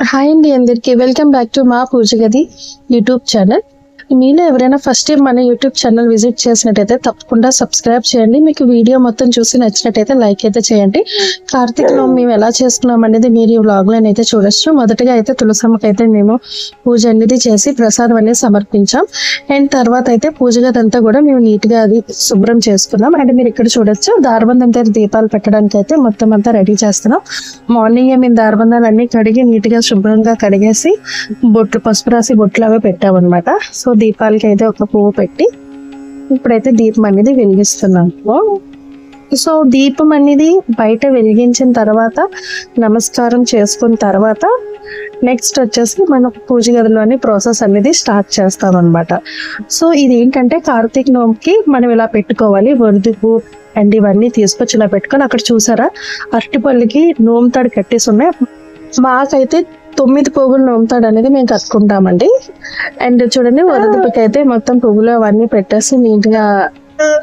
Hi అండి అందరికి welcome back to మా పూజ గది యూట్యూబ్ ఛానల్. మీలో ఎవరైనా ఫస్ట్ టైం మన యూట్యూబ్ ఛానల్ విజిట్ చేసినట్టయితే తప్పకుండా సబ్స్క్రైబ్ చేయండి. మీకు వీడియో మొత్తం చూసి నచ్చినట్టయితే లైక్ అయితే చేయండి. కార్తీకలో మేము ఎలా చేసుకున్నాం అనేది మీరు ఈ వ్లాగ్లో అయితే చూడొచ్చు. మొదటగా అయితే తులసమ్మకి అయితే మేము పూజ అనేది చేసి ప్రసాదం అనేది సమర్పించాం. అండ్ తర్వాత అయితే పూజ గది అంతా కూడా మేము నీట్గా అది శుభ్రం చేసుకున్నాం. అండ్ మీరు ఇక్కడ చూడొచ్చు దారబంధం దగ్గర దీపాలు పెట్టడానికి అయితే మొత్తం అంతా రెడీ చేస్తున్నాం. మార్నింగే మేము దారబంధాలు అన్ని కడిగి నీట్గా శుభ్రంగా కడిగేసి బొట్లు పసుపు రాసి బొట్లు అవి పెట్టామన్నమాట. సో దీపాలకి అయితే ఒక పువ్వు పెట్టి ఇప్పుడైతే దీపం అనేది వెలిగిస్తున్నాము. సో దీపం అనేది బయట వెలిగించిన తర్వాత నమస్కారం చేసుకున్న తర్వాత నెక్స్ట్ వచ్చేసి మనం పూజ గదిలోని ప్రాసెస్ అనేది స్టార్ట్ చేస్తాం అనమాట. సో ఇది ఏంటంటే కార్తీక నోముకి మనం ఇలా పెట్టుకోవాలి. వరుదుపు అండ్ ఇవన్నీ తీసుకొచ్చి ఇలా పెట్టుకొని అక్కడ చూసారా అరటిపల్లికి నోముతాడు కట్టేసి ఉన్నాయి. మాకైతే 9 పువ్వులు నోముతాడు అనేది మేము కట్టుకుంటామండి. అండ్ చూడండి వరదపుకి అయితే మొత్తం పువ్వులు అవన్నీ పెట్టేసి నీట్ గా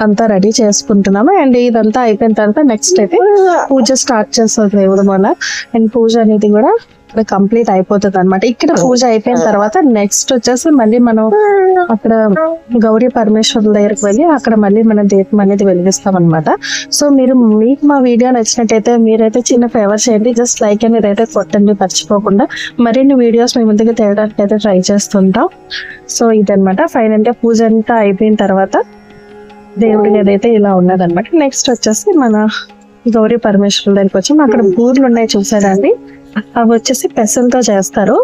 అంతా రెడీ చేసుకుంటున్నాము. అండ్ ఇదంతా అయిపోయిన తర్వాత నెక్స్ట్ అయితే పూజ స్టార్ట్ చేస్తుంది దేవుడు వల్ల. అండ్ పూజ అనేది కూడా ఇక్కడ కంప్లీట్ అయిపోతుంది అనమాట. ఇక్కడ పూజ అయిపోయిన తర్వాత నెక్స్ట్ వచ్చేసి మళ్ళీ మనం అక్కడ గౌరీ పరమేశ్వరుల దగ్గరికి వెళ్ళి అక్కడ మళ్ళీ మన దీపం అనేది వెలిగిస్తాం అనమాట. సో మీకు మా వీడియో నచ్చినట్టయితే మీరైతే చిన్న ఫేవర్ చేయండి, జస్ట్ లైక్ అనేది అయితే కొట్టండి మర్చిపోకుండా. మరిన్ని వీడియోస్ మేము ముందుకు తేయడానికి అయితే ట్రై చేస్తుంటాం. సో ఇదనమాట ఫైనల్ గా పూజ అంతా అయిపోయిన తర్వాత దేవుడి ఏదైతే ఇలా ఉన్నదనమాట. నెక్స్ట్ వచ్చేసి మన గౌరీ పరమేశ్వరుల దగ్గరికి వచ్చి అక్కడ బూర్లు ఉన్నాయి చూసారండి, అవి వచ్చేసి పెసలతో చేస్తారు.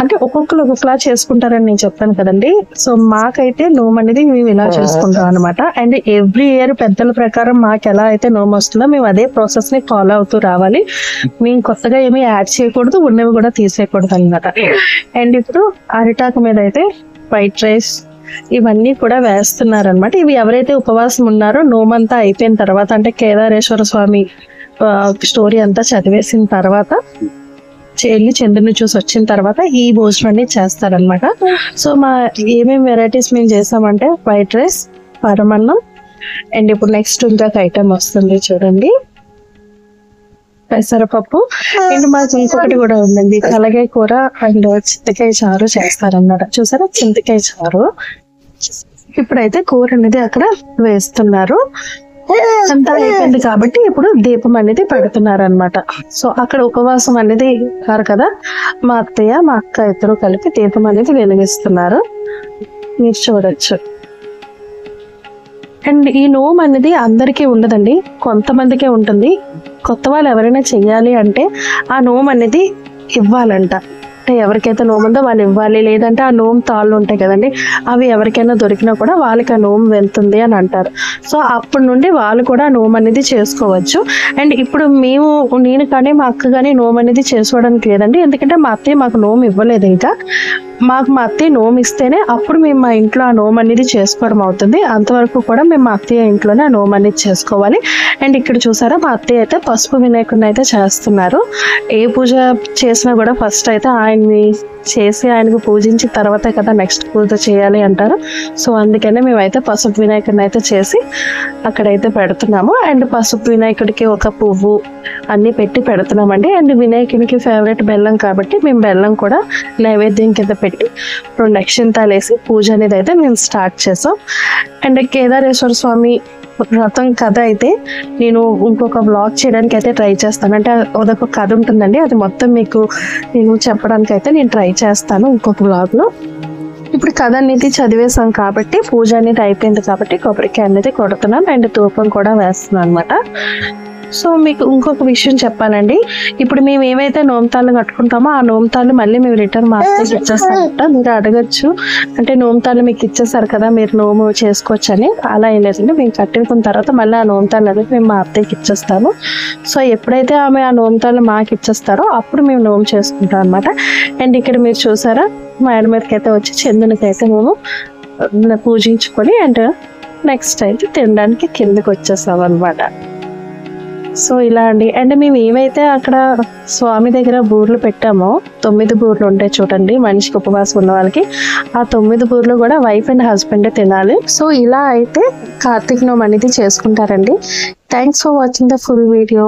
అంటే ఒక్కొక్కరు ఒక్కొక్కలా చేసుకుంటారని నేను చెప్పాను కదండి. సో మాకైతే నోము అనేది మేము ఇలా చేసుకుంటాం అనమాట. అండ్ ఎవ్రీ ఇయర్ పెద్దల ప్రకారం మాకు ఎలా అయితే నోము వస్తుందో మేము అదే ప్రాసెస్ ని ఫాలో అవుతూ రావాలి. మేము కొత్తగా ఏమీ యాడ్ చేయకూడదు, ఉన్నవి కూడా తీసేయకూడదు అనమాట. అండ్ ఇప్పుడు అరిటాకు మీద అయితే వైట్ రైస్ ఇవన్నీ కూడా వేస్తున్నారు అనమాట. ఇవి ఎవరైతే ఉపవాసం ఉన్నారో నోమంతా అయిపోయిన తర్వాత అంటే కేదారేశ్వర స్వామి స్టోరీ అంతా చదివేసిన తర్వాత చెల్లి చంద్రుని చూసి వచ్చిన తర్వాత ఈ భోజనం అనేది చేస్తారనమాట. సో మా ఏమేమి వెరైటీస్ మేము చేసామంటే వైట్ రైస్, పరమన్నం, అండ్ ఇప్పుడు నెక్స్ట్ ఇంకొక ఐటమ్ వస్తుంది చూడండి పెసరపప్పు. అండ్ మాకు ఇంకొకటి కూడా ఉందండి తలకాయ కూర అండ్ చింతకాయ చారు చేస్తారన్నమాట. చూసారా చింతకాయ చారు. ఇప్పుడైతే కూర అనేది అక్కడ వేస్తున్నారు. అంతా అయిపోయింది కాబట్టి ఇప్పుడు దీపం అనేది పెడుతున్నారు అనమాట. సో అక్కడ ఉపవాసం అనేది కారు కదా, మా అత్తయ్య మా అక్క ఇద్దరు కలిపి దీపం అనేది వెలిగిస్తున్నారు, మీరు చూడొచ్చు. అండ్ ఈ నోము అనేది అందరికీ ఉండదండి, కొంతమందికే ఉంటుంది. కొత్త వాళ్ళు ఎవరైనా చెయ్యాలి అంటే ఆ నోము అనేది ఇవ్వాలంట. అంటే ఎవరికైతే నోము ఉందో వాళ్ళు ఇవ్వాలి, లేదంటే ఆ నోము తాళ్ళు ఉంటాయి కదండి అవి ఎవరికైనా దొరికినా కూడా వాళ్ళకి ఆ నోము వెళ్తుంది అని అంటారు. సో అప్పటి నుండి వాళ్ళు కూడా నోము అనేది చేసుకోవచ్చు. అండ్ ఇప్పుడు నేను కానీ మా అక్క కానీ నోము అనేది చేసుకోవడానికి లేదండి, ఎందుకంటే మా అత్తయ్య మాకు నోము ఇవ్వలేదు. ఇంకా మా అత్తయ్య నోము ఇస్తేనే అప్పుడు మేము మా ఇంట్లో ఆ నోము అనేది చేసుకోవడం అవుతుంది. అంతవరకు కూడా మేము మా అత్తయ్య ఇంట్లోనే ఆ నోము అనేది చేసుకోవాలి. అండ్ ఇక్కడ చూసారా మా అత్తయ్య అయితే పసుపు వినాయకుడిని అయితే చేస్తున్నారు. ఏ పూజ చేసినా కూడా ఫస్ట్ అయితే ఆయన్ని చేసి ఆయనకు పూజించిన తర్వాత కదా నెక్స్ట్ పూజ చేయాలి అంటారు. సో అందుకనే మేమైతే పసుపు వినాయకుడిని అయితే చేసి అక్కడైతే పెడుతున్నాము. అండ్ పసుపు వినాయకుడికి ఒక పువ్వు అన్ని పెట్టి పెడుతున్నామండి. అండ్ వినాయకుడికి ఫేవరెట్ బెల్లం కాబట్టి మేము బెల్లం కూడా నైవేద్యం కింద పెట్టి 2 అక్షింతాలు వేసి పూజ అనేది అయితే మేము స్టార్ట్ చేసాం. అండ్ కేదారేశ్వర స్వామి వ్రతం కథ అయితే నేను ఇంకొక బ్లాగ్ చేయడానికి అయితే ట్రై చేస్తాను. అంటే అదొక కథ ఉంటుందండి, అది మొత్తం మీకు నేను చెప్పడానికి అయితే నేను ట్రై చేస్తాను ఇంకొక బ్లాగ్లో. ఇప్పుడు కథ అనేది చదివేసాం కాబట్టి పూజ అనేది అయిపోయింది కాబట్టి కొబ్బరికాయ అనేది కొడుతున్నాం అండ్ ధూపం కూడా వేస్తున్నాం అనమాట. సో మీకు ఇంకొక విషయం చెప్పాలండి, ఇప్పుడు మేము ఏవైతే నోముతాళ్ళు కట్టుకుంటామో ఆ నోముతాళ్ళు మళ్ళీ మేము రిటర్న్ మా అత్తయ్యకి ఇచ్చేస్తామంట. మీరు అడగచ్చు అంటే నోముతాళ్ళు మీకు ఇచ్చేస్తారు కదా మీరు నోము చేసుకోవచ్చు అని. అలా ఏం లేదండి, మేము కట్టుకున్న తర్వాత మళ్ళీ ఆ నోముతాళ్ళు అనేది మేము మా అత్తయ్యకి ఇచ్చేస్తాము. సో ఎప్పుడైతే ఆమె ఆ నోముతాళ్ళు మాకు ఇచ్చేస్తారో అప్పుడు మేము నోము చేసుకుంటాం అనమాట. అండ్ ఇక్కడ మీరు చూసారా మా ఆయన మీదకి అయితే వచ్చి చంద్రునికైతే మేము పూజించుకొని అండ్ నెక్స్ట్ అయితే తినడానికి కిందకి వచ్చేస్తాం అనమాట. సో ఇలా అండి. అండ్ మేము ఏమైతే అక్కడ స్వామి దగ్గర బూర్లు పెట్టామో 9 బూర్లు ఉంటాయి చూడండి మనిషికి ఉపవాసం ఉన్న వాళ్ళకి, ఆ 9 బూర్లు కూడా వైఫ్ అండ్ హస్బెండ్ తినాలి. సో ఇలా అయితే కార్తీక నోము అనేది చేసుకుంటారండి. Thanks for watching the full video.